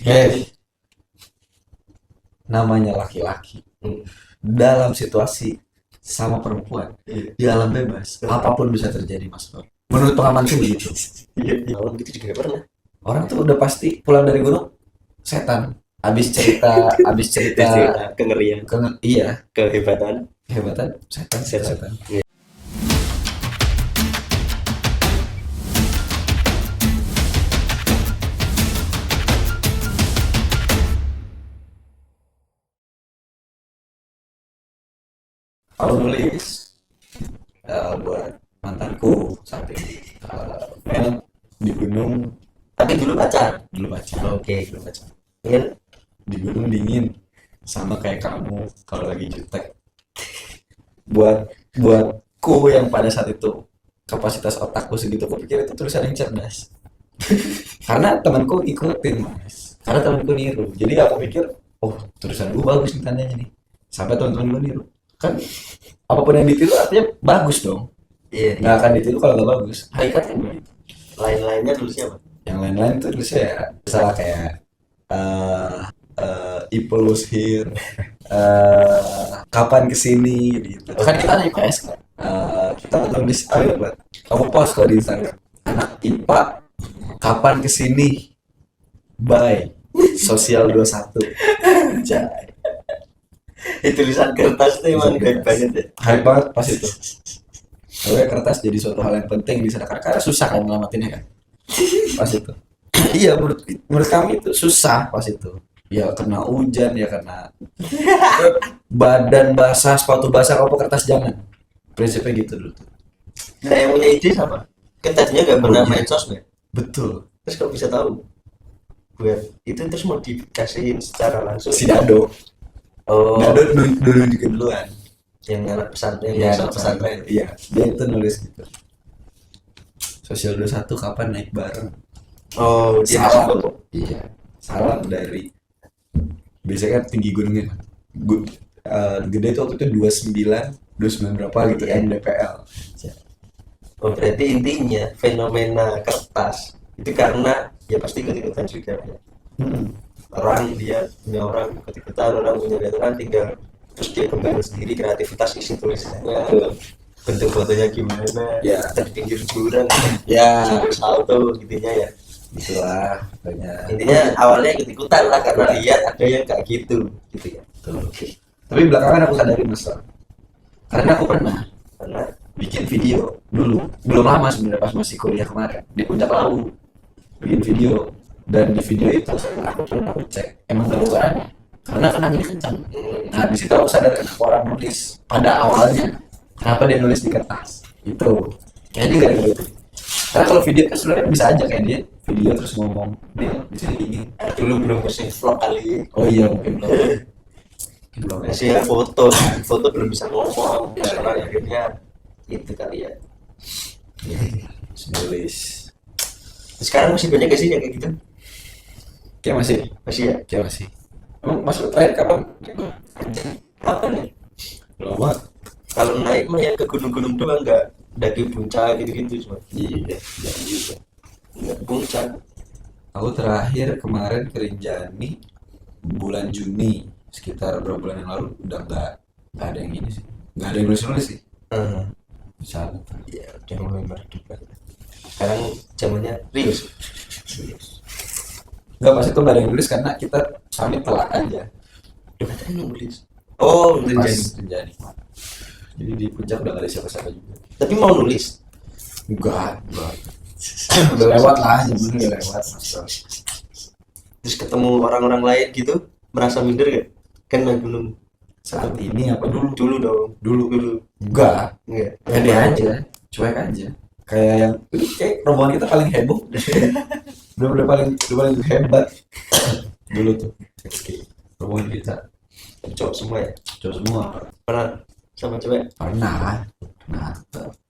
Eh, namanya laki-laki dalam situasi sama perempuan di alam bebas apapun bisa terjadi mas Bro. Menurut pengalaman tuh begitu. Malam gitu juga gak pernah. Orang tuh udah pasti pulang dari gunung setan. Habis cerita Cerita kengerian, iya kehebatan, kehebatan setan setan. setan. Kalau nulis buat mantanku saat ini memang di gunung Tapi dulu pacar. dulu baca Oke. dulu baca Kan di gunung dingin sama kayak kamu kalau lagi jutek buatku yang pada saat itu kapasitas otakku segitu aku pikir itu tulisan yang cerdas karena temanku ikutin mas karena temanku niru jadi aku pikir oh tulisan gue bagus nih tandanya nih sampai teman-teman gue niru kan apapun yang ditiru artinya bagus dong iya, nggak akan ditiru kalau nggak bagus hakikatnya begitu. lain-lainnya tulisnya apa? Yang lain-lain tuh tulisnya ya misalnya kayak eh Ipul was here kapan kesini gitu kan kita anak IPS kan. Kita tulis ayo buat aku post kok di Instagram anak IPA kapan kesini bye sosial 21 Jai. Tulisan kertas tuh emang baik banget ya. Hype banget pas itu soalnya kertas jadi suatu hal yang penting di sana karena susah kan ngelamatinnya kan pas itu iya menurut kami itu susah pas itu ya kena hujan ya kena badan basah sepatu basah kalau kertas jangan prinsipnya gitu dulu tuh. Nah, yang punya ide siapa? Kan tadinya gak pernah main sosmed. Betul Terus kok bisa tahu buat itu terus mau dikasihin secara langsung? si Dado Oh, dulu juga duluan yang anak pesantren, ya yang pesantren. iya dia itu nulis gitu sosial 21 kapan naik bareng Oh, dia salam masuk. iya salam dari biasanya kan tinggi gunungnya gede itu waktu itu 29 berapa gitu Iya. MDPL Oh, berarti intinya fenomena kertas itu karena ya pasti ikut-ikutan juga ya. Orang dia punya orang ikut-ikutan, orang punya orang tinggal terus dia kembali sendiri kreativitas isi tulisannya, bentuk fotonya gimana, Ya. dari pinggir jurang, ya salto gitunya ya. itulah banyak Intinya awalnya ikut-ikutan lah karena lihat ada yang kayak gitu ya. tuh. Tapi belakangan aku sadari masalah karena aku pernah Karena bikin video dulu belum lama sebenarnya pas masih kuliah kemarin di puncak lawu bikin video dan di video itu aku cek emang keluar karena kan anginnya kencang nah di situ aku sadar kenapa orang nulis pada awalnya kenapa dia nulis di kertas itu kayaknya nggak ada gitu karena kalau video kan sebenarnya bisa aja kayak dia video terus ngomong dia di sini dingin dulu belum mesin vlog kali, oh iya mungkin belum masih foto, foto belum bisa ngomong, sekarang akhirnya itu kali ya. nulis Sekarang masih banyak gak sih yang kayak gitu? kayak masih Masih ya? kayak masih emang masuk terakhir kapan Apa nih? lama Kalau naik mah ya ke gunung-gunung doang, nggak daki puncak gitu-gitu cuma. iya jangan juga Nggak puncak. aku terakhir kemarin ke Rinjani bulan Juni sekitar beberapa bulan yang lalu udah nggak ada yang gini sih nggak ada yang nulis sih bisa Ya udah mulai meredup lah. Sekarang zamannya reels. nggak pas itu nggak ada yang nulis karena kita sampai telat aja Udah katanya nulis. Oh, pas Rinjani. Rinjani jadi di puncak udah nggak ada siapa-siapa juga Tapi mau nulis. enggak udah lewat lah zamannya udah lewat mas Terus ketemu orang-orang lain gitu, merasa minder gak? Kan naik gunung. saat ini apa dulu Dulu dong. Dulu. enggak Enggak. pede aja cuek aja kayak yang ini kayak rombongan kita paling heboh udah paling hebat dulu tuh rombongan kita Cowok semua ya. cowok semua Pernah sama cewek. pernah nah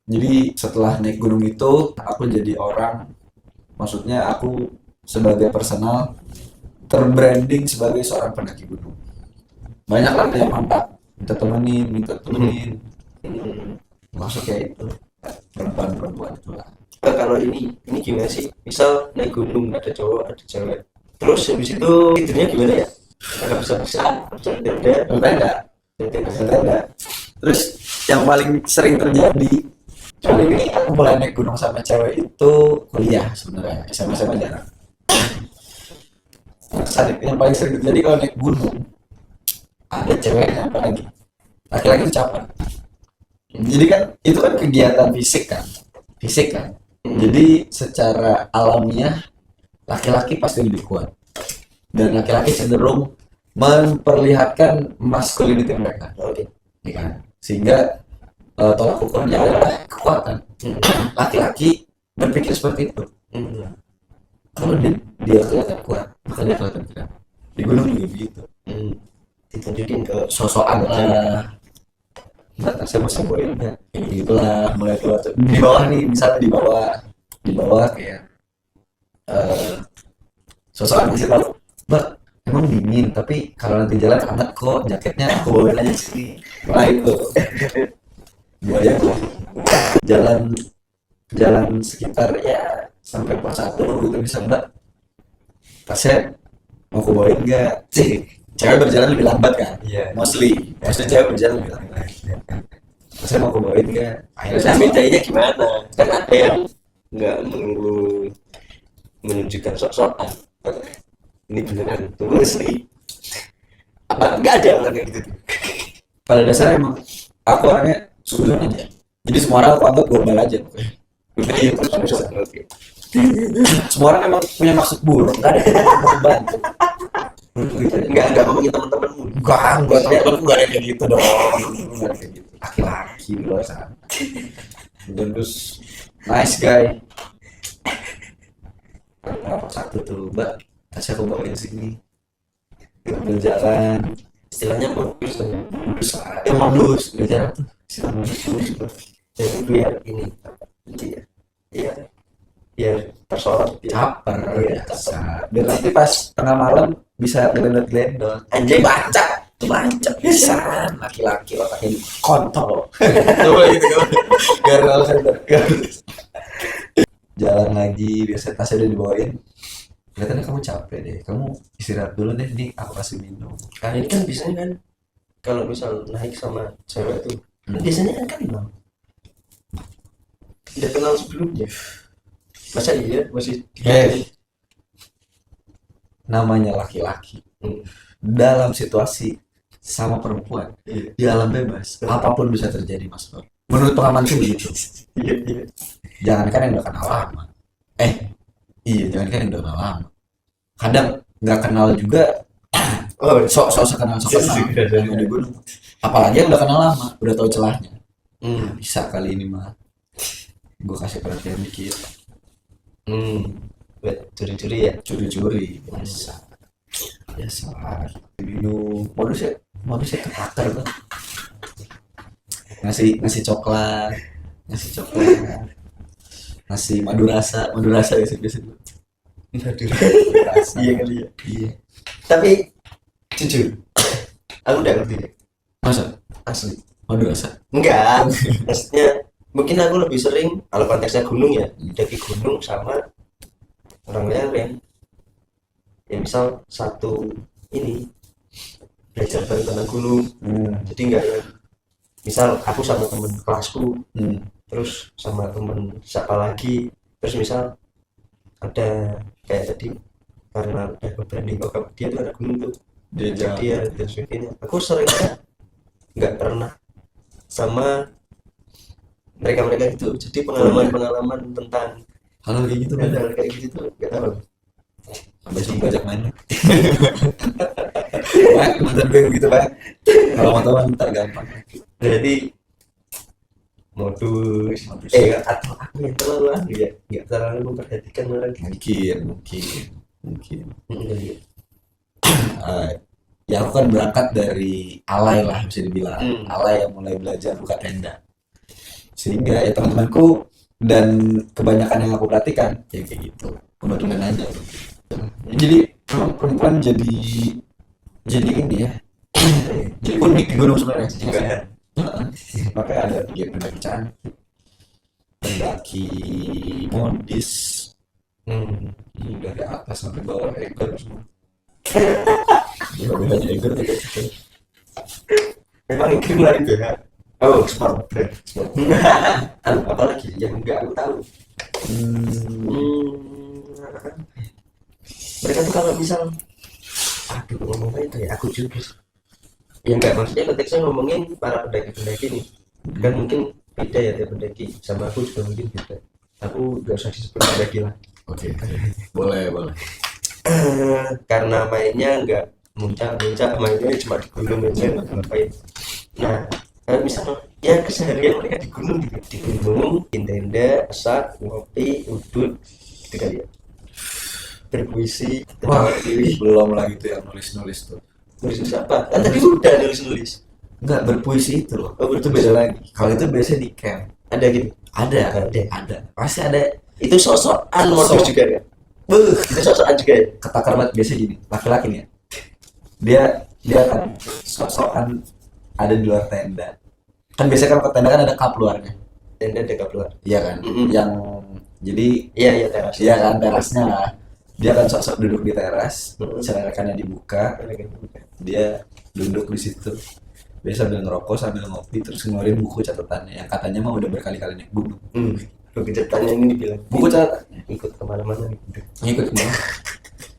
jadi setelah naik gunung itu aku jadi orang maksudnya aku sebagai personal terbranding sebagai seorang pendaki gunung banyak lah yang mantap minta temenin masuk kayak itu perempuan itu lah Kalau ini gimana sih? Misal naik gunung ada cowok ada cewek. Terus habis itu tidurnya gimana ya? Agak bisa Tenda. Tenda. Terus yang paling sering terjadi, soalnya ini aku mulai naik gunung sama cewek itu kuliah sebenarnya, SMA jarang. Saat yang paling sering terjadi kalau naik gunung, ada ceweknya apalagi, laki-laki itu capek. Jadi kan itu kan kegiatan fisik kan. Jadi secara alamiah laki-laki pasti lebih kuat, dan laki-laki cenderung memperlihatkan masculinity mereka, Oke. ya kan? Sehingga tolak ukurnya adalah kekuatan. Laki-laki berpikir seperti itu. Kalau dia kelihatan kuat, maka dia kelihatan kuat. Di gunung juga begitu. Ditunjukin ke Sosokan lah. Nggak sama-samain ya. Itulah mulai keluar tuh. Di bawah nih, misalnya di bawah kayak sosokan kasih tahu, Mbak, emang dingin, tapi kalau nanti jalan hangat kok, jaketnya aku bawain aja sini. Nah itu, buaya tuh jalan sekitar ya sampai pos 1 gitu bisa, Mbak. Tasnya mau aku bawain nggak? Cewek berjalan lebih lambat kan? Iya. Mostly cewek berjalan lebih lambat. Tasnya mau aku bawain nggak? Nah, bedanya gimana? Kan ada yang nggak melulu menunjukkan sok-sokan. Ini beneran tulus nih. Apa nggak ada orang kayak gitu? Pada dasarnya emang aku orangnya sujon aja. Jadi semua orang aku anggap global aja. Oke. Semua orang emang punya maksud buruk. Nggak ada yang mau membantu. Nggak ngomongin teman-temanmu. Enggak, teman-temanku nggak ada yang kayak gitu dong. Nggak ada kayak gitu. Laki-laki di luar sana. Dan terus nice guy. Apa satu tuh, Mbak? Tasnya aku bawain sini. Berjalan. Istilahnya modus tuh. Modus. Berjalan tuh. Istilah modus. Jadi biar ini iya iya biar tersorot Caper Iya, biasa. Dan nanti pas tengah malam bisa gelendot-gelendot. anjing Baca bisa. Laki-laki otaknya kontol. Coba gitu kan. Garel sadar. Jalan lagi, biasa tasnya udah dibawain. Kelihatannya kamu capek deh. Kamu istirahat dulu deh, nih aku kasih minum. nah ini kan biasanya kan kalau misal naik sama cewek tuh biasanya kan kenal udah kenal sebelumnya masa iya masih Namanya laki-laki Hmm. dalam situasi sama perempuan Iya. di alam bebas, apapun bisa terjadi, Mas Bro. Menurut pengalamanku begitu. Iya. Jangankan yang udah kenal lama. Iya, jangankan yang udah kenal lama. Kadang nggak kenal juga, Oh, sok kenal yang di gunung. Apalagi yang udah kenal lama, udah tahu celahnya. Bisa kali ini mah. Gue kasih perhatian dikit. buat curi-curi ya. Curi-curi biasa lah. Minum modusnya terakhir tuh. Ngasih coklat, ngasih madu rasa biasa Iya kali ya. iya. Tapi jujur, aku udah ngerti deh. Masa Asli. madu rasa Enggak, maksudnya mungkin aku lebih sering kalau konteksnya gunung ya, daki gunung sama orang lain. Ya misal satu ini belajar bareng tentang gunung, jadi enggak yang misal aku sama temen kelasku, terus sama temen siapa lagi, terus misal ada kayak tadi karena udah berbranding kok dia tuh ada gunung tuh diajak dia dan sebagainya. Aku seringnya nggak pernah sama mereka itu, jadi pengalaman tentang hal kayak gitu kan. hal kayak gitu tuh nggak tahu. Sampai sumpah ajak main. Pak, mantan gue gitu Pak. Kalau mau tahu ntar gampang. Jadi modus atau aku yang terlalu ya nggak terlalu memperhatikan orang. Mungkin. Iya. Ya aku kan berangkat dari alay lah, bisa dibilang alay yang mulai belajar buka tenda, sehingga ya teman-temanku dan kebanyakan yang aku perhatikan ya kayak gitu, kebetulan aja. Jadi perempuan jadi ini ya, jadi unik di gunung sebenarnya. Makanya ada pendaki cantik, pendaki modis, Dari atas sampai bawah Eger semua. Bedanya Eger tuh kayak gitu. Memang itu lari BH. Oh, sport brand. Apalagi yang enggak aku tahu. Mereka tuh kalau misal, aduh ngomong apa itu ya, aku juga ya enggak, maksudnya konteksnya ngomongin para pendaki-pendaki nih kan mungkin beda ya tiap pendaki, sama aku juga mungkin beda. Aku gak usah disebut pendaki lah. Oke, boleh. Karena mainnya enggak muncak-muncak, mainnya cuma di gunung aja, ngapain. Nah, misal ya keseharian mereka di gunung, bikin tenda, masak, ngopi, udut, gitu kan ya. Berpuisi, Wah, ketawa diri. belum lagi tuh yang nulis tuh. Nulis apa? Kan tadi udah nulis. Enggak, berpuisi itu loh. Oh, Itu berpuisi. beda lagi. Kalau itu biasanya di camp. Ada gitu. Ada. Pasti ada. Itu sosokan modus juga ya. Itu sosokan juga ya. Ketakar banget biasanya gini. Laki-laki nih ya. Dia akan sok-sokan ada di luar tenda. Kan biasanya kalau ke tenda kan ada kap luarnya. Tenda dekat luar. Iya kan? Mm-mm. Yang jadi Iya teras. iya kan terasnya lah. Dia akan sok-sok duduk di teras, Mm-mm. celerekannya dibuka, dia duduk di situ. Biasa sambil ngerokok sambil ngopi terus ngeluarin buku catatannya yang katanya mah udah berkali-kali naik gunung. Buku catatannya ini dibilang Buku catatannya ikut kemana-mana gitu. ngikut kemana?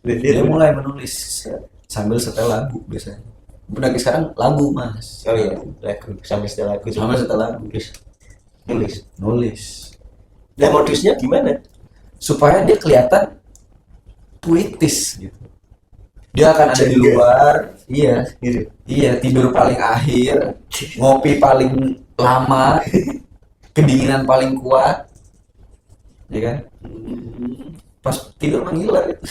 Dia Dia mulai menulis sambil setel lagu biasanya. Pendaki sekarang lagu mas. oh iya, lagu sampai setelah lagu Sampai setel lagu nulis. nulis Nah, modusnya gimana? supaya dia kelihatan puitis gitu. Dia akan ada di luar, Gitu. iya tidur paling akhir, ngopi paling lama, kedinginan paling kuat, ya kan? Pas tidur menghilang gitu.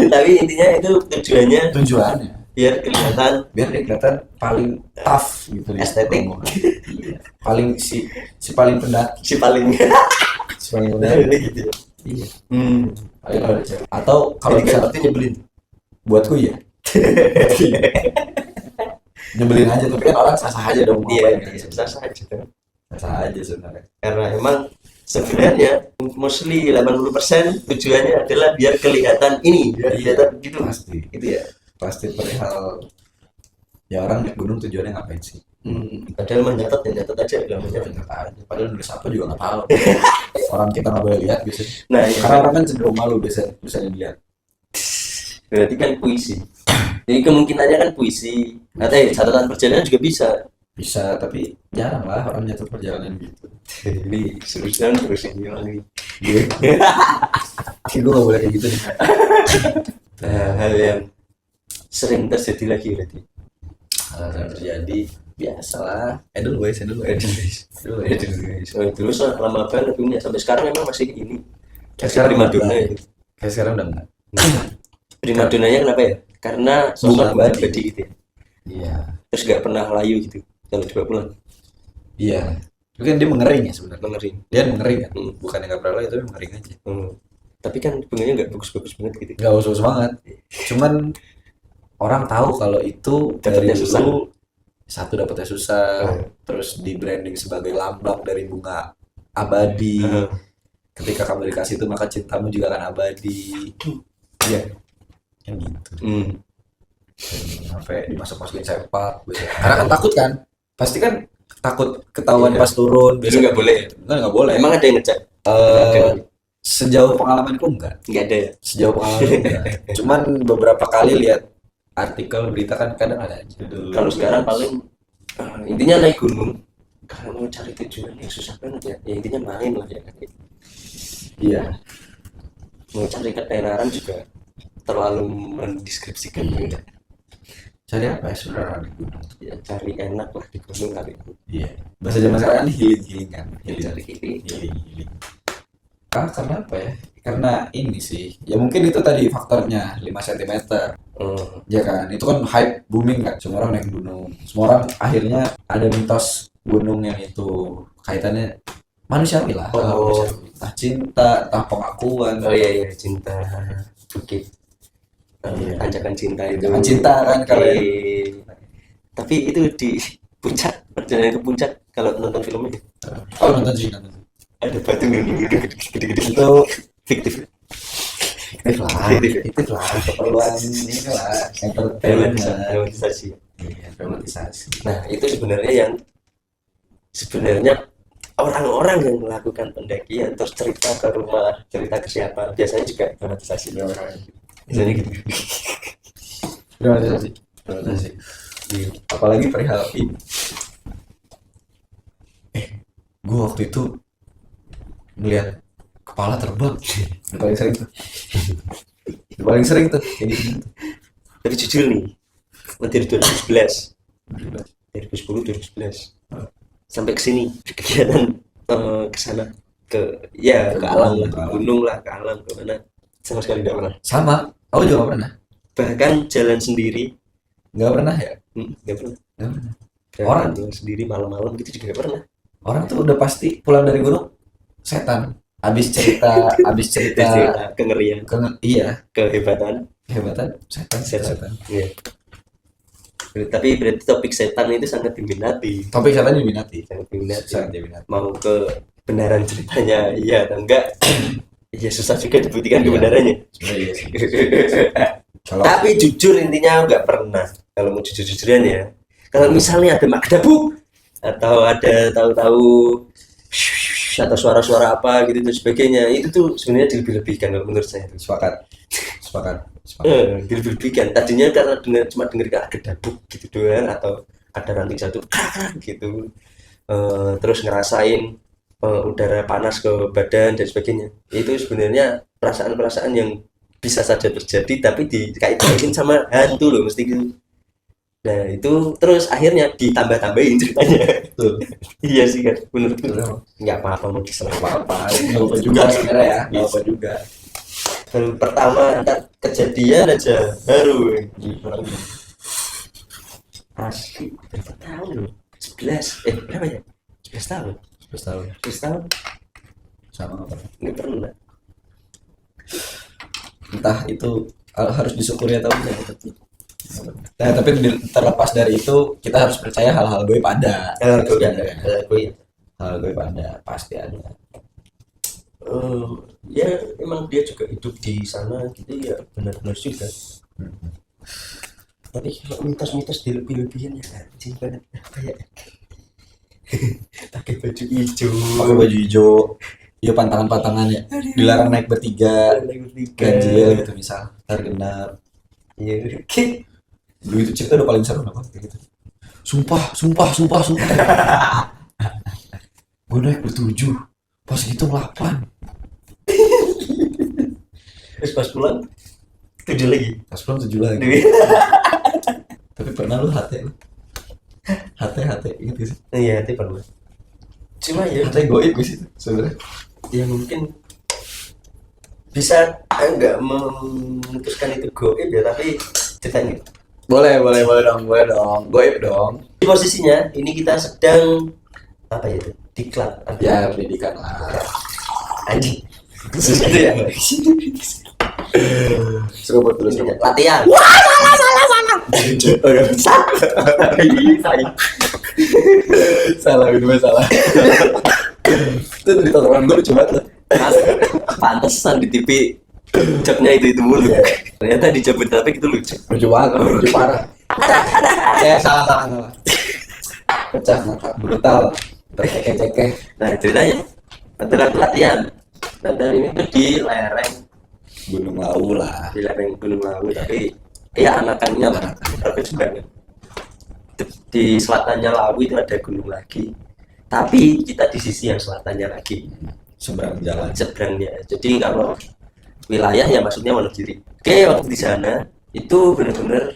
Tapi intinya itu tujuannya Tujuannya biar kelihatan biar dia kelihatan paling tough gitu di Estetik. rombongan. Iya. Paling si paling pendaki, si paling si paling pendaki. gitu. Iya. Hmm. Paling kalau ada cewek. Atau kalau Jadi kan misalnya itu nyebelin. buatku ya nyebelin aja tapi kan orang sah-sah aja dong Iya, ngapain kan. sah-sah aja kan. Sah-sah aja sebenarnya. Karena emang sebenarnya mostly 80% tujuannya adalah biar kelihatan ini, biar kelihatan gitu. Pasti itu ya pasti perihal ya orang naik gunung tujuannya ngapain sih. Padahal mencatat ya nyatat aja, bilang mencatat. Ternyata aja padahal nulis apa juga nggak tahu. Orang kita nggak boleh lihat biasanya Nah, iya. karena orang kan cenderung malu bisa dilihat. Berarti kan puisi. Jadi kemungkinannya kan puisi. Atau ya, catatan perjalanan juga bisa. Bisa tapi jarang lah orang nyatet perjalanan gitu. Ini serusan terus ini lagi. Gue nggak boleh kayak gitu nih. Nah, hal yang sering terjadi lagi berarti. Hal yang terjadi biasalah. Edelweiss. Dulu lama banget punya sampai sekarang emang masih ini. Sekarang prima udah donna enggak. ya. Kayak sekarang udah enggak. Prima donnanya kenapa ya? Karena sosok Bunga abadi. abadi gitu ya. Iya. Terus gak pernah layu gitu kalau dibawa pulang. Iya. Tapi kan dia mengering ya sebenarnya. Mengering. Dia mengering kan. Hmm. Bukannya nggak pernah itu mengering aja. Tapi kan bunganya nggak bagus-bagus banget gitu. Nggak usus banget. Cuman orang tahu kalau itu dari Dapetnya susah. dulu satu dapetnya susah, Hmm. terus di branding sebagai lambang dari bunga abadi. Ketika kamu dikasih itu maka cintamu juga akan abadi. Iya. Yang gitu. Sampai dimasuk-masukin sepak gitu. Karena kan takut kan. Pasti kan takut ketahuan Iya. pas turun. Dulu nggak boleh ya? Kan nggak boleh. Emang ada yang ngecek? Sejauh pengalamanku enggak. Nggak ada ya? Sejauh pengalaman enggak. Cuman beberapa kali lihat artikel berita kan kadang ada aja. Kalau sekarang paling intinya naik gunung. Kalau mau cari tujuan yang susah banget ya. Ya intinya main lah ya. Iya. Mau cari ketenaran juga terlalu mendeskripsikan gitu. Cari apa ya sebenarnya di gunung? Ya cari enak lah di gunung kali. Iya. Bahasa zaman sekarang kan healing kan. Cari ini. Healing. Karena apa ya? Karena ini sih. Ya mungkin itu tadi faktornya 5 cm. Ya kan, itu kan hype booming kan, semua orang naik gunung, semua orang akhirnya ada mitos gunung yang itu kaitannya manusiawi lah, manusiawi. Entah cinta, entah pengakuan, Oh iya cinta. Oke. Iya. Tanjakan cinta itu. Jangan cinta kan kalau Oke. Tapi itu di puncak, perjalanan ke puncak kalau nonton filmnya oh nonton sih nonton. ada batu gede-gede Itu fiktif. fiktif lah, fiktif lah, keperluan ini lah, entertainment lah. dramatisasi. Iya, dramatisasi. Nah itu sebenarnya orang-orang yang melakukan pendakian terus cerita ke rumah, cerita ke siapa, biasanya juga dramatisasi orang. Biasanya gitu. Dramatisasi, dramatisasi. Iya. Apalagi perihal ini. Gue waktu itu melihat kepala terbang. Yang paling sering tuh. Yang paling sering tuh kayak gitu. Tapi jujur nih, dari 2011, 2010, 2011 sampai ke sini kegiatan ke sana ke alam lah, ke gunung lah, ke alam ke mana sama sekali tidak pernah. Sama, aku juga gak pernah. Bahkan jalan sendiri Gak pernah ya? nggak pernah. Gak pernah. Orang jalan sendiri malam-malam gitu juga nggak pernah. Orang tuh udah pasti pulang dari gunung setan. Abis cerita Kengerian, iya, kehebatan. setan. Iya. Tapi berarti topik setan itu sangat diminati. Topik setan diminati. Sangat diminati. Sangat diminati. Mau kebenaran ceritanya iya atau enggak? Ya susah juga dibuktikan kebenarannya. Iya sih. Kalau Tapi jujur intinya nggak pernah. Kalau mau jujur-jujuran ya. Kalau misalnya ada magdabuk atau ada tahu-tahu atau suara-suara apa gitu dan sebagainya, itu tuh sebenarnya dilebih-lebihkan kalau menurut saya. sepakat. Dilebih-lebihkan. Tadinya karena cuma dengar gedabuk gitu doang atau ada ranting satu gitu. Terus ngerasain udara panas ke badan dan sebagainya. Itu sebenarnya perasaan-perasaan yang bisa saja terjadi tapi dikait-kaitin sama hantu loh mesti gitu. Nah itu terus akhirnya ditambah-tambahin ceritanya. Betul. Iya sih kan, menurutku Betul. nggak apa-apa mau diserah. Apa-apa. Gak apa juga sebenarnya ya. Gak apa juga. Baru pertama ntar kejadian aja baru. Asli berapa tahun loh? 11 berapa ya? 11 tahun. 11 tahun. 11 tahun Sama apa? nggak pernah. Entah itu harus disyukuri atau enggak. Nah, tapi terlepas dari itu kita harus percaya hal-hal goib ada. Hal Goib ada, pasti ada. Ya emang dia juga hidup di sana gitu ya, benar-benar juga. Tapi kalau mitos-mitos dilebih-lebihin ya anjing banget apa ya. Pakai baju hijau, iya pantangan-pantangan ya, dilarang naik bertiga, ganjil gitu misal, tergenap. Iya. Dulu itu cerita udah paling seru apa kayak gitu. Sumpah. Gue naik ber-7, pas gitu 8. Terus pas pulang 7 lagi. Pas pulang 7 lagi. Tapi pernah lu hati gitu sih. Iya, itu pernah. Cuma ya Hati goib gue sih sebenarnya. ya mungkin bisa enggak memutuskan itu goib ya, tapi ceritanya Boleh dong. Goib dong. di posisinya ini kita sedang apa ya itu diklat Ya, pendidikan lah. anjing sesuatu ya Seruput terus. latihan Salah, itu salah. Itu dari tontonan gue lucu banget. pantesan di TV joknya itu mulu ternyata di Jabodetabek itu lucu Lucu parah. Salah. Pecah ngakak brutal. Tercekek-cekek. nah ceritanya pada latihan ini tuh di lereng Gunung Lawu lah. di lereng Gunung Lawu tapi ya anakannya bagus banget. Di selatannya Lawu itu ada gunung lagi tapi kita di sisi yang selatannya lagi Seberang jalan. seberangnya. Jadi kalau wilayah ya maksudnya Wonogiri. Oke, waktu di sana itu benar-benar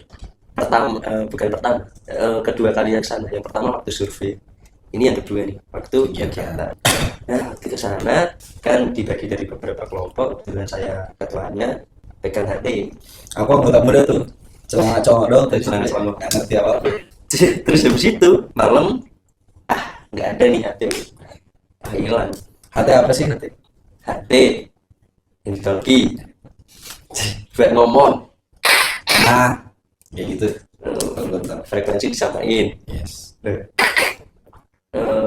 kedua kali yang sana. Yang pertama waktu survei. Ini yang kedua nih, waktu kegiatan. Nah, waktu ke sana kan dibagi dari beberapa kelompok dengan saya ketuanya pegang hati. Aku anggota muda tuh. Celana-celana dong, tapi Celana-celana. nggak ngerti apa-apa. Terus habis itu malam nggak ada nih hati. Hilang. Hati apa sih? HT yang talkie buat ngomong Kayak gitu. frekuensi disamain. Yes.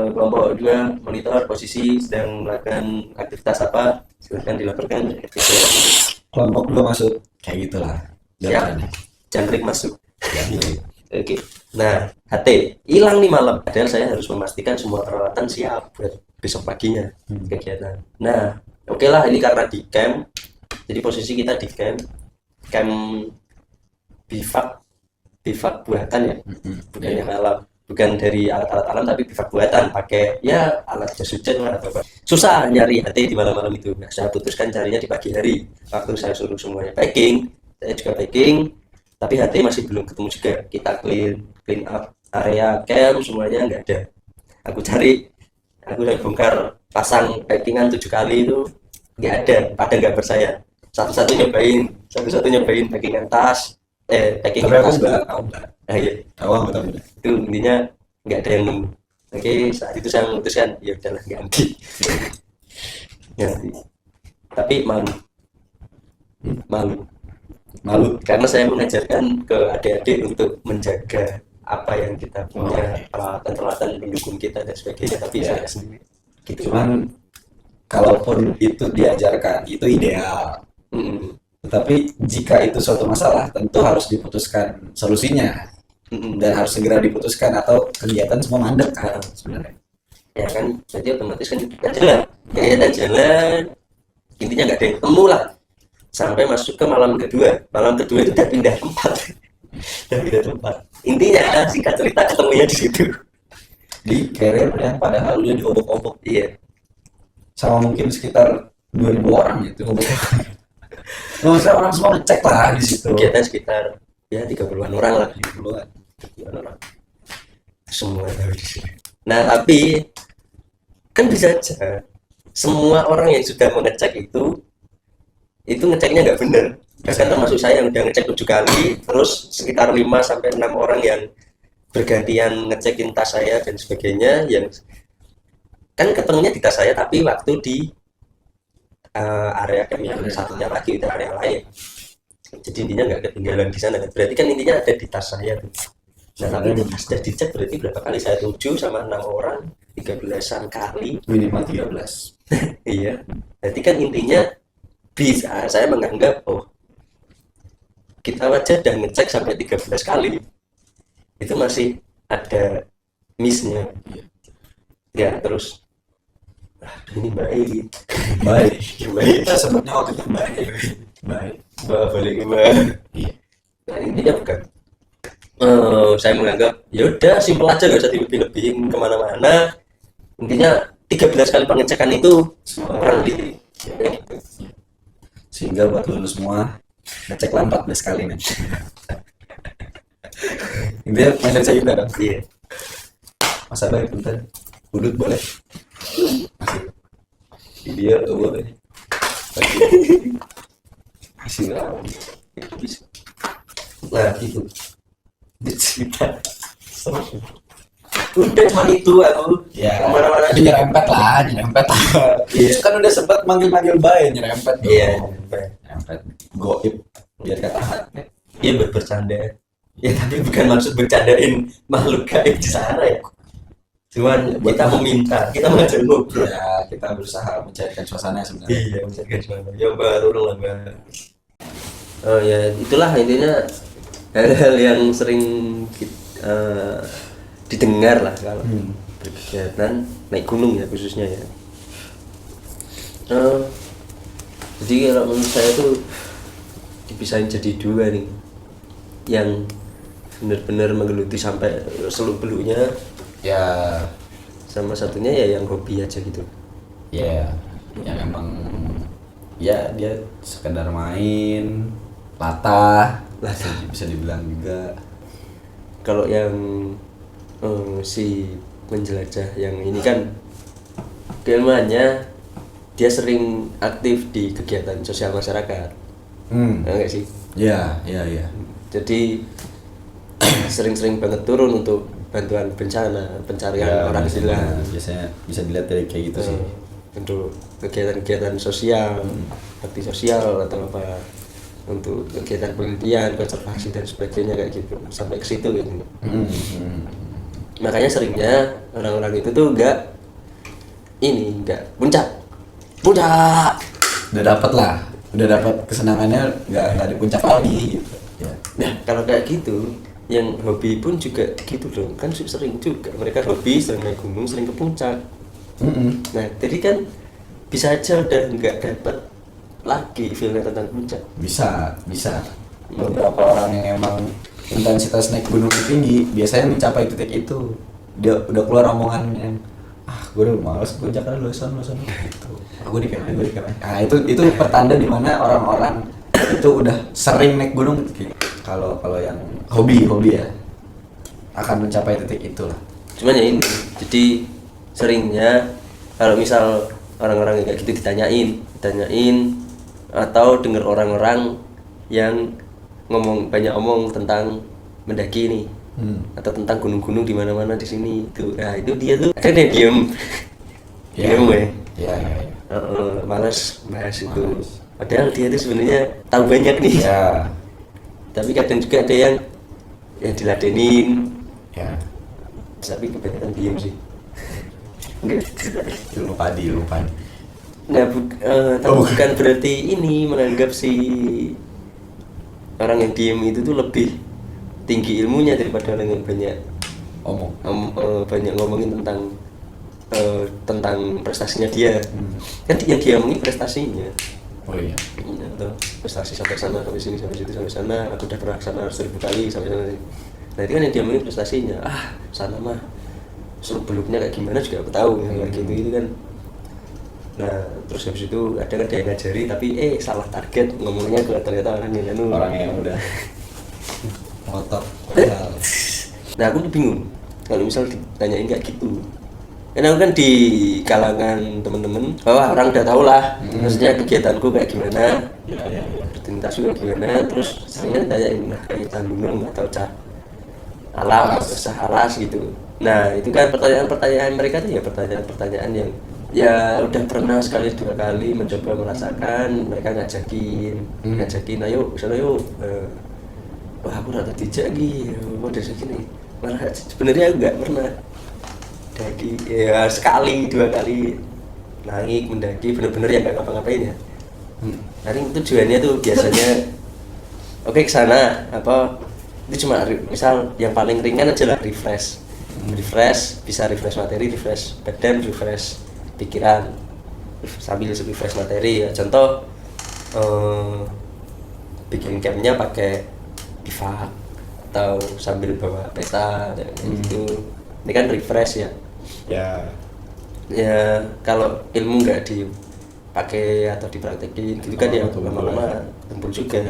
Kelompok 2 monitor posisi sedang melakukan aktivitas apa silahkan dilaporkan. kelompok gue masuk kayak gitulah. Siap. Jangkrik masuk. Jangkrik. Oke. Nah, HT hilang nih malam. Padahal saya harus memastikan semua peralatan siap buat besok paginya kegiatan. Nah, oke lah ini karena di camp. Jadi posisi kita di camp bivak buatan ya, bukan yang alam, bukan dari alat-alat alam tapi bivak buatan pakai ya alat jas hujan lah atau apa. Susah nyari HT di malam-malam itu. Nah, saya putuskan carinya di pagi hari. Waktu saya suruh semuanya packing, saya juga packing, tapi HT masih belum ketemu juga. Kita clean up area camp semuanya nggak ada. Aku bongkar pasang packingan 7 kali itu nggak ada, pada nggak percaya. Satu-satu nyobain packingan tas, packingan tas enggak. nah iya Betul. itu intinya nggak ada yang nemu. Oke, saat itu saya memutuskan ya udahlah ganti. Tapi malu karena saya mengajarkan ke adik-adik untuk menjaga apa yang kita punya, peralatan pendukung kita dan sebagainya, tapi saya sendiri gitu. Cuman kalaupun itu diajarkan itu ideal. Tetapi jika itu suatu masalah tentu harus diputuskan solusinya dan harus segera diputuskan atau kegiatan semua mandek kan sebenarnya. Ya kan, jadi otomatis kan kegiatan jalan, intinya nggak ada yang ketemu lah sampai masuk ke malam kedua itu udah pindah tempat. Intinya singkat cerita ketemunya di situ, Di carrier yang padahal udah diobok-obok iya. sama mungkin sekitar 2000 orang gitu. Maksudnya orang semua ngecek lah di situ. Kegiatan sekitar ya 30-an orang lah, 30-an. 30-an orang semua tahu di sini. Nah tapi kan bisa aja semua orang yang sudah mengecek itu ngeceknya nggak benar. Bahkan termasuk saya yang udah ngecek 7 kali, terus sekitar 5-6 orang yang bergantian ngecekin tas saya dan sebagainya, yang kan ketemunya di tas saya tapi waktu di area camp yang satunya lagi itu area lain. Jadi intinya nggak ketinggalan di sana. Berarti kan intinya ada di tas saya tuh. Nah tapi itu sudah dicek berarti berapa kali? Saya 7 sama 6 orang 13-an kali Minimal 13. iya. Berarti kan intinya bisa saya menganggap kita aja udah ngecek sampai 13 kali itu masih ada missnya ya. Terus ini baik Kita sebutnya waktu itu baik. balik ke nah intinya bukan saya menganggap ya udah simpel aja, gak usah dilebih-lebihin kemana-mana. Intinya 13 kali pengecekan itu orang di Sehingga buat lu semua ngecek lah 14 kali nih. Intinya mindset saya gitu dong. iya. Masa baik bentar. Udut boleh. Dia tuh boleh. Masih lah. Nah itu cerita udah cuma itu aku Ya, kemana-mana tapi nyerempet lah. Iya. Kan udah sempat manggil bayi nyerempet. iya Nyerempet. Goib biar kata hati. iya bercanda ya, tapi bukan maksud bercandain makhluk gaib di sana ya, cuman kita meminta, kita mengajak ngobrol. Ya, kita berusaha mencairkan suasana sebenarnya. Iya mencairkan suasana ya mbak, tolong lah mbak. Oh ya itulah intinya hal-hal yang sering didengar lah kalau berkegiatan naik gunung ya khususnya ya. Jadi kalau menurut saya tuh dipisahin jadi 2 nih, yang benar-benar menggeluti sampai seluk-beluknya Ya, sama satunya ya yang hobi aja gitu. ya, yang emang ya dia sekedar main latah bisa dibilang juga. Kalau yang si menjelajah yang ini kan keilmuannya dia sering aktif di kegiatan sosial masyarakat, enggak sih? Ya. Jadi sering-sering banget turun untuk bantuan bencana, pencarian orang hilang. Biasanya bisa dilihat dari kayak gitu sih. Untuk kegiatan-kegiatan sosial, bakti sosial atau apa, untuk kegiatan penelitian, konservasi dan sebagainya kayak gitu, sampai ke situ gitu. Makanya seringnya orang-orang itu tuh nggak puncak. Udah dapet lah. udah dapat kesenangannya nggak di puncak lagi gitu ya. Nah kalau kayak gitu yang hobi pun juga gitu loh kan, sering juga mereka hobi sering naik gunung, sering ke puncak. Nah jadi kan bisa aja udah nggak dapat lagi feelnya tentang puncak. Bisa beberapa orang yang emang intensitas naik gunung tinggi biasanya mencapai titik itu dia udah keluar omongan yang gue udah malas puncak kan lu son gitu. Gue di KMP. Nah itu pertanda di mana orang-orang itu udah sering naik gunung gitu. Kalau yang hobi ya akan mencapai titik itulah. Cuman ya ini jadi seringnya kalau misal orang-orang kayak gitu ditanyain atau dengar orang-orang yang banyak omong tentang mendaki nih atau tentang gunung-gunung di mana-mana di sini itu. Nah itu dia tuh ada yang diem ya. Malas bahas itu. Padahal dia tuh sebenarnya tahu banyak nih ya. Tapi kadang juga ada yang diladenin Ya. tapi kebanyakan diem sih. lupa. Nah, bukan berarti ini menganggap si orang yang diem itu tuh lebih tinggi ilmunya daripada orang yang banyak banyak ngomongin tentang prestasinya dia. Kan yang dia ngomongin prestasinya. Oh iya. Tuh, prestasi sampai sana, sampai sini, sampai situ, sampai sana. Aku udah pernah sana 1000 kali sampai sana. Nah itu kan yang dia ngomongin prestasinya. Sana mah seluk beluknya kayak gimana juga aku tahu kayak gitu itu kan. Nah terus habis itu ada yang ngajari tapi salah target ngomongnya ke ternyata orang yang udah ngotot. Nah aku tuh bingung kalau misal ditanyain kayak gitu. Karena aku kan di kalangan temen-temen orang udah tau lah maksudnya kegiatanku kayak gimana, rutinitas juga gimana, terus seringnya tanyain kayak gunung atau alam atau alas gitu. Nah itu kan pertanyaan mereka tuh ya pertanyaan yang ya udah pernah sekali 2 kali mencoba merasakan. Mereka ngajakin ayo sana yuk. Wah aku rata dijak lagi mau dari segini, malah sebenarnya aku nggak pernah daki ya, sekali 2 kali naik mendaki bener-bener ya nggak ngapa-ngapain ya. Nanti tujuannya tuh biasanya oke kesana apa itu cuma misal yang paling ringan aja lah refresh, bisa refresh materi, refresh badan, refresh pikiran sambil refresh materi ya. Contoh bikin campnya pakai bivak atau sambil bawa peta gitu. Ini kan refresh ya kalau ilmu nggak dipakai atau dipraktekin gitu kan ya lama-lama tumpul juga.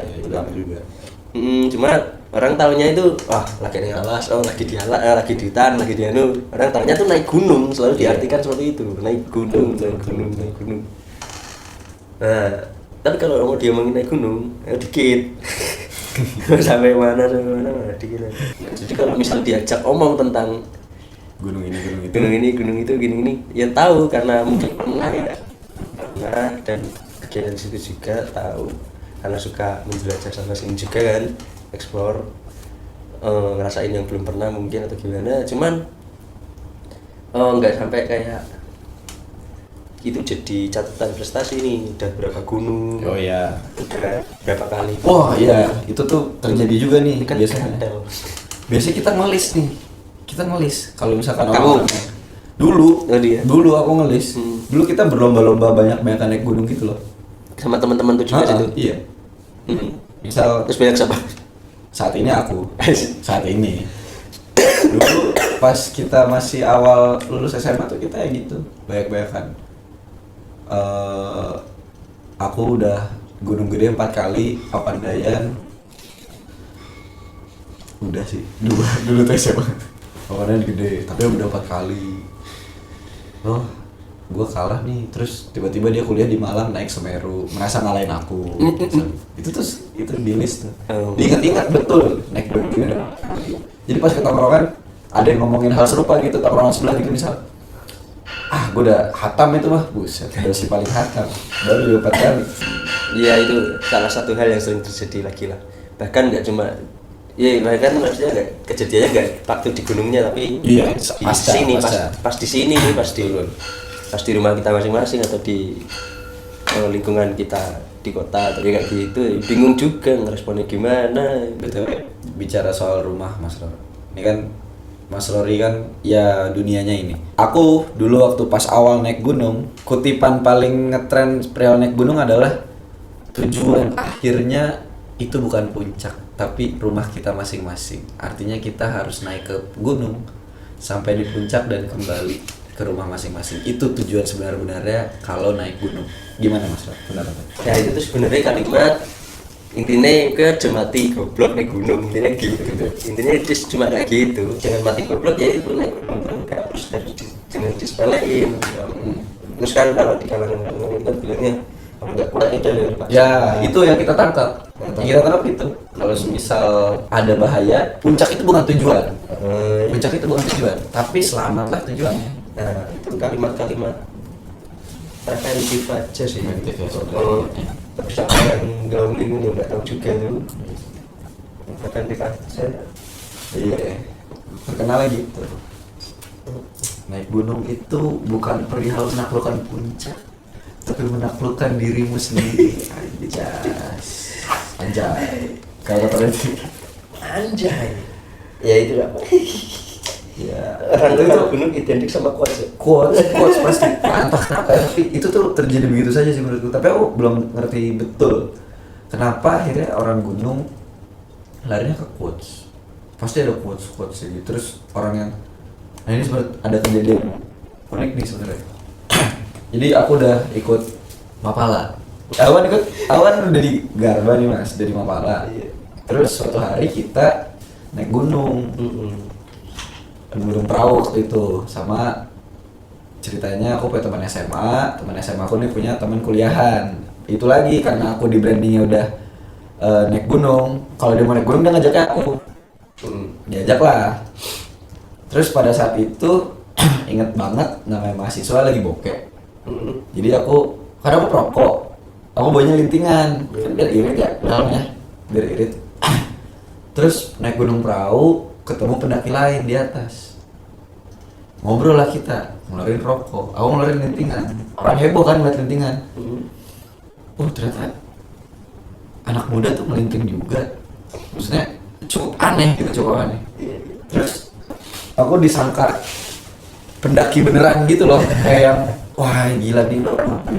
Cuma orang taunya itu lagi di alas, lagi di hutan, lagi di orang taunya tuh naik gunung, selalu diartikan seperti itu, naik gunung. Nah tapi kalau mau dia ngomongin naik gunung dikit sampai mana dikit. Jadi kalau misal diajak omong tentang gunung itu gini ya tahu karena mungkin pernah dan kegiatan situ juga tahu karena suka menjelajah sana sini juga kan, explore ngerasain yang belum pernah mungkin atau gimana. Cuman nggak sampai kayak itu jadi catatan prestasi nih udah berapa gunung, udah berapa kali. Iya itu tuh terjadi juga nih kan biasanya kita ngelis kalau misalkan kamu dulu aku ngelis. Dulu kita berlomba-lomba banyak naik gunung gitu loh sama teman-teman tuh juga situ. Iya. Misal terus banyak siapa? Saat ini dulu pas kita masih awal lulus SMA tuh kita ya gitu banyak-banyakan. Aku udah Gunung Gede 4 kali, Papandayan udah sih dulu tuh SMA. Papandayan gede tapi udah 4 kali. Gue kalah nih, terus tiba-tiba dia kuliah di Malang naik Semeru, merasa ngalahin aku. itu di list tuh. Diingat-ingat betul naik gunung. Jadi pas ketongkrongan ada yang ngomongin hal serupa gitu, tongkrongan sebelah gitu misal. Gue udah hatam itu mah, buset, udah si paling hatam. Baru 4 kali. Iya itu salah satu hal yang sering terjadi lagi lah. Bahkan nggak cuma bahkan maksudnya nggak kejadiannya nggak waktu di gunungnya tapi di sini pas di sini nih pas di rumah kita masing-masing atau di lingkungan kita di kota tapi kayak gitu bingung juga ngeresponnya gimana. Betul. Bicara soal rumah Mas Roro, ini kan Mas Rory kan ya dunianya ini. Aku dulu waktu pas awal naik gunung, kutipan paling ngetren perihal naik gunung adalah tujuan akhirnya itu bukan puncak, tapi rumah kita masing-masing. Artinya kita harus naik ke gunung sampai di puncak dan kembali ke rumah masing-masing. Itu tujuan sebenarnya kalau naik gunung. Gimana Mas Rory? Benar apa? Ya itu tuh sebenarnya kalimat intinya ke jangan mati goblok naik gunung intinya gitu. Intinya itu cuma kayak gitu, jangan mati goblok ya itu naik gunung nggak harus jangan disepelein. Terus kan kalau di kalangan itu bilangnya nggak kuat itu dari Ya, itu yang kita tangkap. Yang kita tangkap itu. Kalau misal ada bahaya, puncak itu bukan tujuan. Puncak itu bukan tujuan, tapi selamatlah tujuannya. Nah itu kalimat-kalimat preventif aja sih. Preventif ya, Kalau siapa yang gaul ini nggak tahu juga tuh preventif aja. Iya. Terkenalnya gitu. Naik gunung itu bukan perihal menaklukkan puncak, tapi menaklukkan dirimu sendiri. Anjay. Kalau tadi Anjay. Ya itu apa? ya Orang itu gunung identik sama quotes. quotes pasti entah kenapa ya, tapi itu tuh terjadi begitu saja sih menurutku. Tapi aku belum ngerti betul kenapa akhirnya orang gunung larinya ke quotes. Pasti ada quotes gitu. Terus orang yang nah ini sebenarnya ada kejadian unik nih sebenarnya. Jadi aku udah ikut Mapala. Aku kan udah di Garba nih Mas, dari Mapala. Terus suatu hari kita naik gunung. Gunung Perahu waktu itu, sama ceritanya aku punya teman SMA aku nih punya teman kuliahan. Itu lagi karena aku di brandingnya udah naik gunung. Kalau dia mau naik gunung dia ngajaknya aku, diajak lah. Terus pada saat itu inget banget namanya mahasiswa lagi bokeh. Jadi aku karena aku perokok, aku bawanya lintingan, kan biar irit ya, biar irit. Terus naik Gunung Perahu, ketemu pendaki lain di atas. Ngobrol lah kita, ngeluarin rokok, aku ngeluarin lintingan. Orang heboh kan ngeliat lintingan. Oh ternyata anak muda tuh melinting juga. Maksudnya cukup aneh gitu, cukup aneh. Terus aku disangka pendaki beneran gitu loh, kayak yang wah gila nih,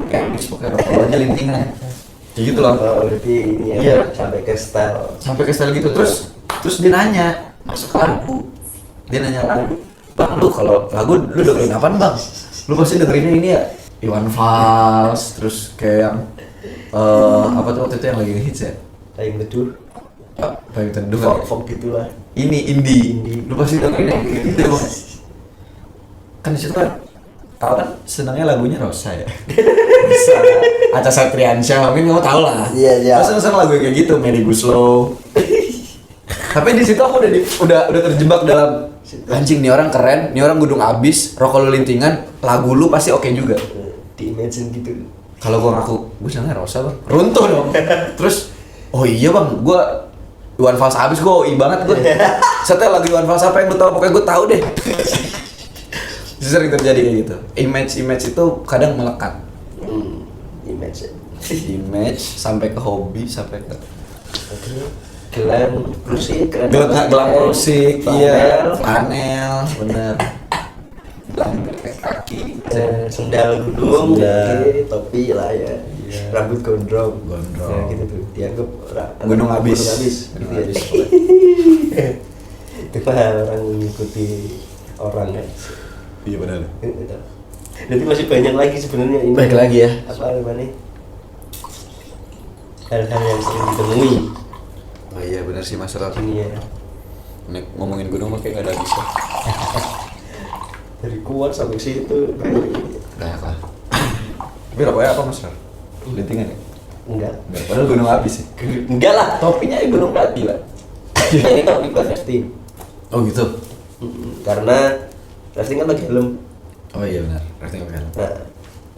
kayak habis pakai rokok aja lintingan. Kayak gitu loh. Oh, berarti ini ya, Iya. sampai ke style gitu. Terus dia nanya, masuk lagu. Dia nanya lagu. Bang, lu kalau lagu lu dengerin apaan bang? Lu pasti dengerinnya ini ya Iwan Fals, terus kayak yang apa tuh waktu itu yang lagi hits ya? Payung Teduh, Payung Teduh kan? folk gitulah. Ini indie. Lu pasti dengerinnya gitu bang. Kan disitu kan, tau kan senangnya lagunya Rosa ya? Rosa, Acha Septriansah, mungkin kamu tau lah. Iya. Terus seneng lagu kayak gitu, Melly Guslow. Tapi di situ aku udah terjebak dalam anjing, nih orang keren, nih orang gunung abis, rokok lu lintingan, lagu lu pasti oke juga. Di imagine gitu. Kalau gua ngaku, gua senangnya Rosa bang, runtuh dong. Terus, oh iya bang, gua Iwan Fals abis, gua OI banget gua. Setelah lagu Iwan Fals apa yang gua tau, pokoknya gua tahu deh. Sering terjadi kayak gitu. Image itu kadang melekat. Image sampai ke hobi, sampai ke gelang musik, gelang musik, iya, panel, bener. Gelang kaki, sendal gunung, topi lah ya, rambut gondrong. Nah, gitu tuh dianggap gunung habis. Gitu ya. Itu orang mengikuti orang ya. Iya benar. Jadi masih banyak lagi sebenarnya ini. Baik lagi ya. Apa namanya? Hal-hal yang sering ditemui. Oh iya benar sih Mas Rar. Ini ya. Ngomongin gunung mah kayak gak ada bisa. Dari kuat sampai situ. Banyak lah. Tapi rokoknya apa Mas Rar? Lintingan ya? Enggak. Padahal gunung habis ya. Enggak lah. Topinya gunung mati lah. Ini kalau di rafting. Oh gitu. Karena rafting kan pakai helm. Oh iya benar. Rafting pakai helm. Nah,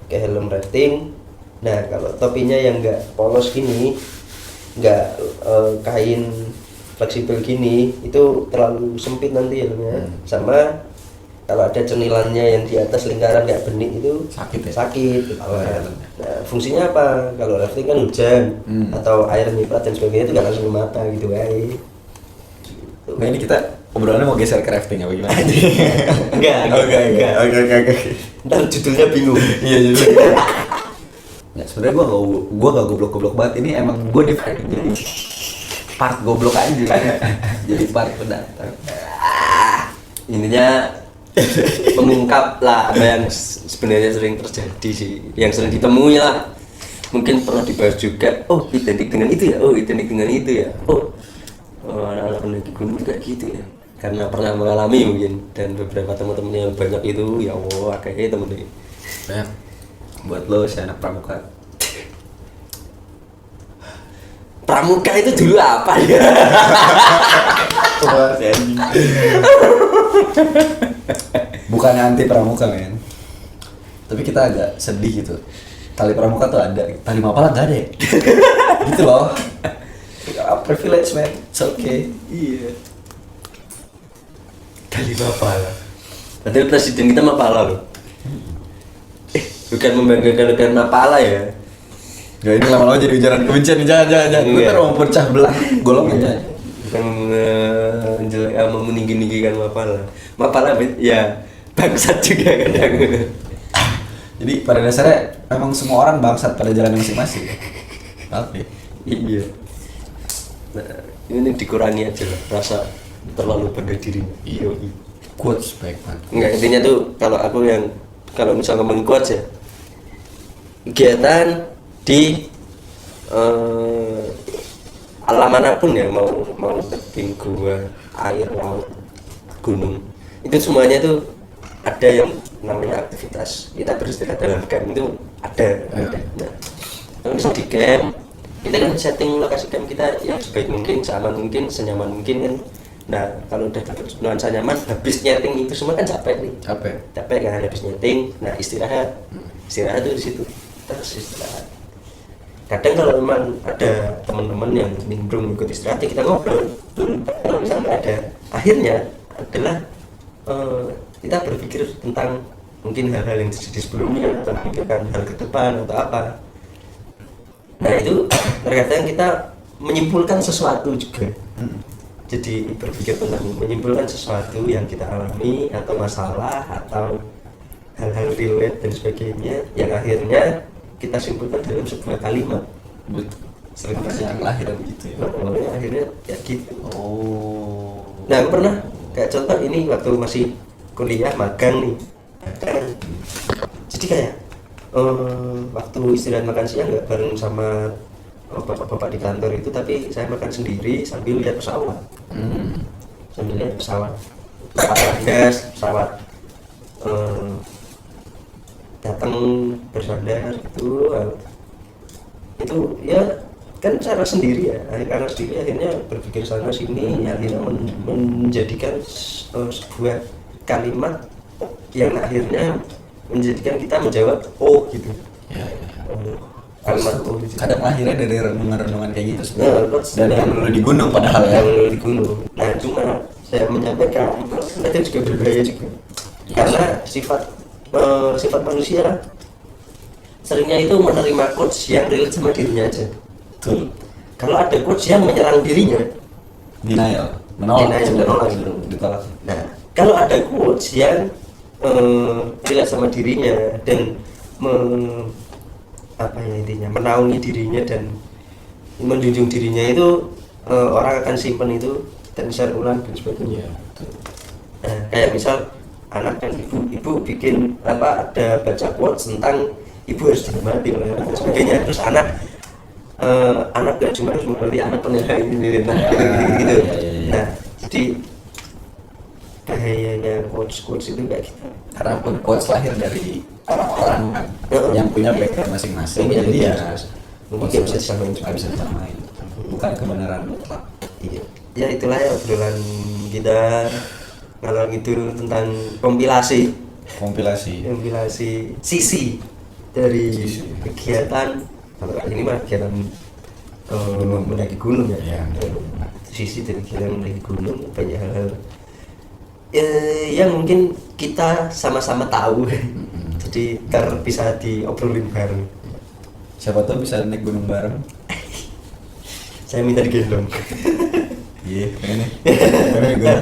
pakai helm rafting. Nah, kalau topinya yang enggak polos gini, enggak kain fleksibel gini, itu terlalu sempit nanti helmnya. Sama kalau ada cemilannya yang di atas lingkaran kayak benih itu Sakit ya? sakit gitu. Oh, iya. Nah, fungsinya apa? Kalau rafting kan hujan atau air nyiprat dan sebagainya itu nggak langsung ke mata gitu guys. Nah ini kita obrolannya mau geser ke rafting apa gimana? Enggak. Oke. Ntar judulnya bingung. Iya jadi. Ya sebenarnya gua gak goblok banget, ini emang gua di jadi part goblok aja. Jadi part pendatang. Intinya mengungkap lah apa yang sebenarnya sering terjadi sih, yang sering ditemui lah. Mungkin pernah dibahas juga. Oh, identik dengan itu ya. Oh, identik dengan itu ya. Anak-anak pendaki gunung juga gitu ya. Karena pernah mengalami mungkin, dan beberapa teman-teman yang banyak itu ya Allah kayaknya temen-temen. Banyak buat lo si anak pramuka. Pramuka itu dulu apa ya? Wah, si anjing. Bukan anti pramuka men, tapi kita agak sedih gitu. Tali pramuka tuh ada, tali mapala nggak ada ya? Gitu loh. Privilege man, it's okay. Iya. Tali mapala. Padahal presiden kita mapala loh. Bukan membanggakan dengan mapala ya. Gak, ini lama-lama jadi ujaran kebencian nih, jangan. Gue ntar mau pecah belah golongan. Bukan meninggi-ninggikan mapala. Mapala ya bangsat juga kadang. Jadi pada dasarnya memang semua orang bangsat pada jalan masing-masing. Tapi Iya. Nah, ini dikurangi aja lah rasa terlalu pada diri. Iya. quotes baik man. Enggak, intinya tuh kalau aku yang kalau misal ngomong quotes ya, kegiatan di alam manapun ya, mau tebing, gua, air, laut, gunung, itu semuanya tuh ada yang namanya aktivitas. Kita beristirahat dalam camp itu ada. Nah, kalau misalnya di camp kita kan setting lokasi camp kita ya sebaik mungkin, seaman mungkin, senyaman mungkin kan. Nah kalau udah dapat nuansa nyaman, habis nyeting itu semua kan capek nih, capek kan habis nyeting. Nah istirahat tuh di situ, terus istirahat. Kadang kalau memang ada teman-teman yang nimbrung ikut istirahat, ya kita ngobrol. Kalau misalnya ada, akhirnya adalah kita berpikir tentang mungkin hal-hal yang terjadi sebelumnya, atau memikirkan hal ke depan atau apa. Nah itu terkadang kita menyimpulkan sesuatu juga. Jadi berpikir tentang menyimpulkan sesuatu yang kita alami, atau masalah, atau hal-hal relate dan sebagainya, yang akhirnya kita simpulkan dalam sebuah kalimat. Sering yang lahir begitu ya. Akhirnya ya gitu. Oh. Nah aku pernah kayak contoh ini waktu masih kuliah magang nih. Jadi kayak waktu istirahat makan siang nggak bareng sama bapak-bapak di kantor itu, tapi saya makan sendiri sambil lihat pesawat. Sambil lihat pesawat datang bersandar itu ya kan cara sendiri ya, karena sendiri akhirnya berpikir sana sini, akhirnya menjadikan sebuah kalimat yang akhirnya menjadikan kita menjawab oh gitu Ya. kalimat oh gitu. Kadang lahirnya dari renungan-renungan kayak gitu sebenarnya. Dan yang dulu di gunung padahal ya. Yang di gunung. Nah cuma saya menyampaikan itu juga berbahaya juga, karena sifat manusia seringnya itu menerima quotes yang relate sama dirinya aja. Betul. Kalau ada quotes yang menyerang dirinya, Denial, menolak. ditolak. Nah kalau ada quotes yang relate sama dirinya dan intinya menaungi dirinya dan menjunjung dirinya, itu orang akan simpen itu dan share ulang dan sebagainya. Nah, kayak misal anak dan ibu bikin ada baca quotes tentang ibu harus dihormati oleh anak dan sebagainya, terus anak gak cuma harus menghormati anak penelitian ini gitu. Nah jadi bahayanya quotes itu kayak gitu, Karena pun quotes lahir dari orang-orang yang punya background masing-masing. Jadi ya mungkin bisa disamain nggak bisa disamain. Bukan kebenaran mutlak. Iya. Ya itulah ya obrolan kita ngalor ngidul tentang kompilasi sisi dari kegiatan. Kalau ini mah kegiatan mendaki gunung ya. Sisi dari kegiatan mendaki gunung, banyak hal-hal yang mungkin kita sama-sama tahu. Jadi bisa diobrolin bareng. Siapa tahu bisa naik gunung bareng. Saya minta digendong. Iya, pengen nih. Pengen gue.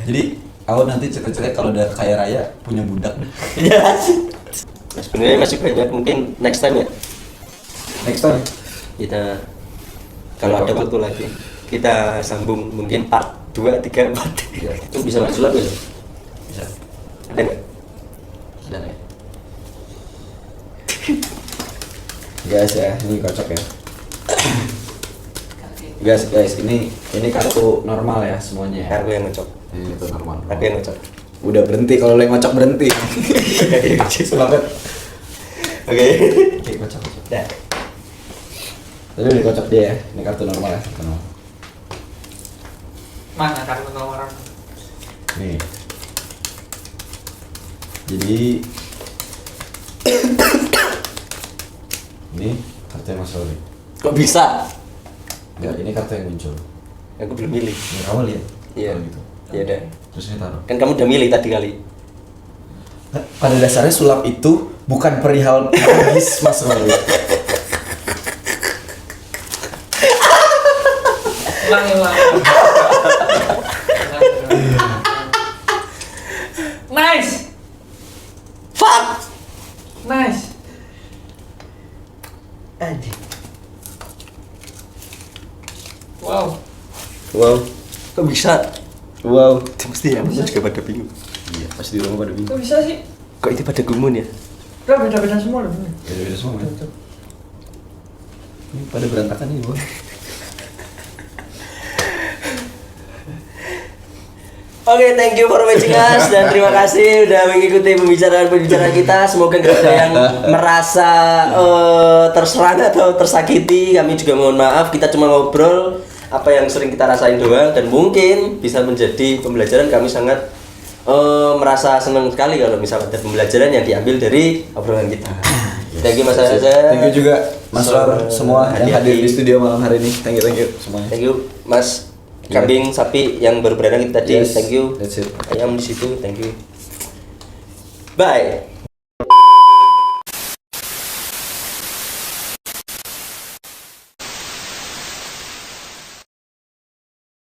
Jadi aku nanti cerita-cerita kalau udah kaya raya punya budak. Ya. Sebenarnya masih banyak, mungkin next time ya. Next time Kita kalau ada waktu lagi kita sambung mungkin part 2, 3, 4. Iya. Itu bisa masuk lagi. bisa. Ada nggak? Dan ya. Guys ya, ini kocok ya. Guys, ini kartu normal ya semuanya ya. Aku yang ngecok. Ini itu normal. Aku yang ngecok. Udah berhenti, kalau lo yang ngocok berhenti. Selamat. Oke. Oke, kocok. Dah. Tadi udah kocok dia ya. Ini kartu normal ya. Normal. Mana kartu nomor? Nih. Jadi ini kartu Mas Roli. Kok bisa? Enggak, ini kartu yang muncul. Aku belum milih. Ini kamu lihat. Iya. Kalau gitu. Iya deh. Terus ini taruh. Kan kamu udah milih tadi kali. Pada dasarnya sulap itu bukan perihal magis Mas Roli. Ulang. Nice. Fuck. Nice. Anjing. Wow. Wow. Kok bisa? Wow. Itu mesti ya, aku juga pada bingung. Iya, pas di rumah pada bingung. Kok bisa sih? Kok itu pada gumun ya? Udah beda-beda semua loh. Beda-beda semua kan. Ini pada berantakan nih gua. Oke, thank you for watching us dan terima kasih udah mengikuti pembicaraan kita. Semoga gak ada yang merasa terserang atau tersakiti. Kami juga mohon maaf, kita cuma ngobrol apa yang sering kita rasain doang dan mungkin bisa menjadi pembelajaran. Kami sangat merasa senang sekali kalau misalnya ada pembelajaran yang diambil dari obrolan kita. Thank you Mas Azza. Thank you juga Mas Lor semua yang hadir di studio malam hari ini. Thank you semuanya. Thank you Mas kambing, sapi yang baru beranak itu tadi. Yes, Thank you. that's it. Ayam di situ. Thank you. Bye.